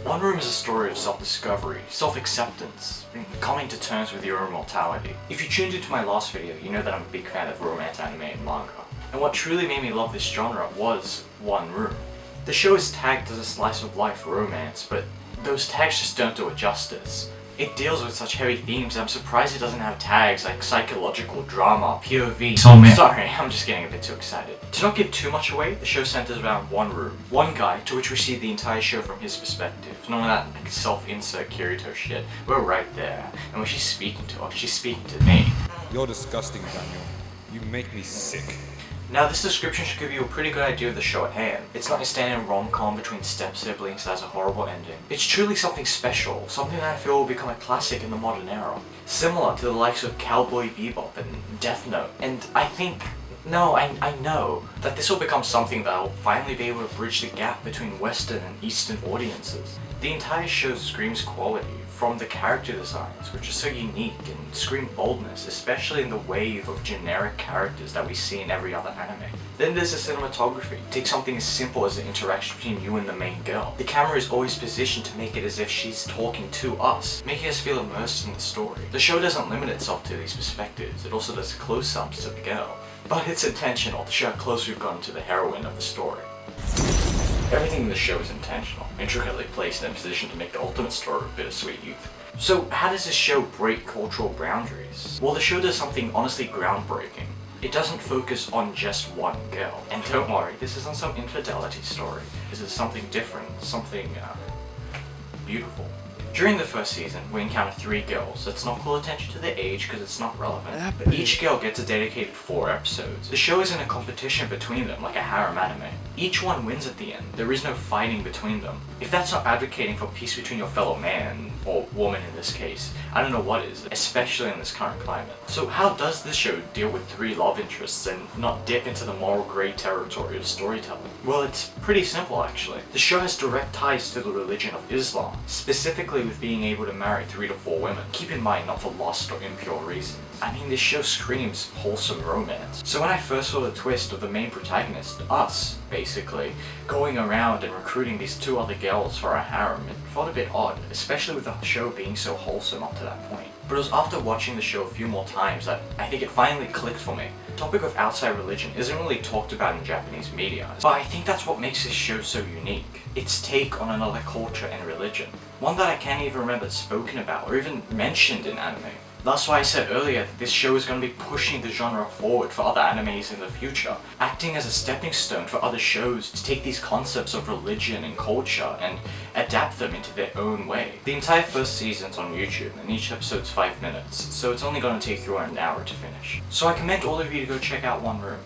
One Room is a story of self-discovery, self-acceptance, and coming to terms with your own mortality. If you tuned into my last video, you know that I'm a big fan of romance anime and manga. And what truly made me love this genre was One Room. The show is tagged as a slice of life romance, but those tags just don't do it justice. It deals with such heavy themes that I'm surprised it doesn't have tags like psychological drama, POV. Sorry, I'm just getting a bit too excited. To not give too much away, the show centers around one room, one guy, to which we see the entire show from his perspective. None of that like self-insert Kirito shit. We're right there, and when she's speaking to us, she's speaking to me. You're disgusting, Daniel. You make me sick. Now this description should give you a pretty good idea of the show at hand. It's not your standard rom-com between step-siblings that has a horrible ending. It's truly something special, something that I feel will become a classic in the modern era. Similar to the likes of Cowboy Bebop and Death Note. And I think, no, I know that this will become something that will finally be able to bridge the gap between Western and Eastern audiences. The entire show screams quality, from the character designs, which are so unique, and scream boldness, especially in the wave of generic characters that we see in every other anime. Then there's the cinematography. Take something as simple as the interaction between you and the main girl. The camera is always positioned to make it as if she's talking to us, making us feel immersed in the story. The show doesn't limit itself to these perspectives, it also does close-ups to the girl. But it's intentional to show how close we've gotten to the heroine of the story. Everything in the show is intentional, intricately placed in a position to make the ultimate story of bittersweet youth. So how does this show break cultural boundaries? Well, the show does something honestly groundbreaking. It doesn't focus on just one girl. And don't worry, this isn't some infidelity story. This is something different, something beautiful. During the first season, we encounter 3 girls. Let's not call attention to their age because it's not relevant. Each girl gets a dedicated 4 episodes. The show isn't a competition between them like a harem anime. Each one wins at the end. There is no fighting between them. If that's not advocating for peace between your fellow man, or woman in this case, I don't know what is, especially in this current climate. So how does this show deal with 3 love interests and not dip into the moral grey territory of storytelling? Well, it's pretty simple actually. The show has direct ties to the religion of Islam, specifically with being able to marry 3 to 4 women. Keep in mind, not for lust or impure reasons. I mean, this show screams wholesome romance. So when I first saw the twist of the main protagonist, us, basically, going around and recruiting these 2 other girls for a harem, it felt a bit odd, especially with the show being so wholesome up to that point. But it was after watching the show a few more times that I think it finally clicked for me. The topic of outside religion isn't really talked about in Japanese media, but I think that's what makes this show so unique. Its take on another culture and religion. One that I can't even remember spoken about or even mentioned in anime. That's why I said earlier that this show is going to be pushing the genre forward for other animes in the future, acting as a stepping stone for other shows to take these concepts of religion and culture and adapt them into their own way. The entire first season's on YouTube and each episode's 5 minutes, so it's only going to take you an hour to finish. So I commend all of you to go check out One Room.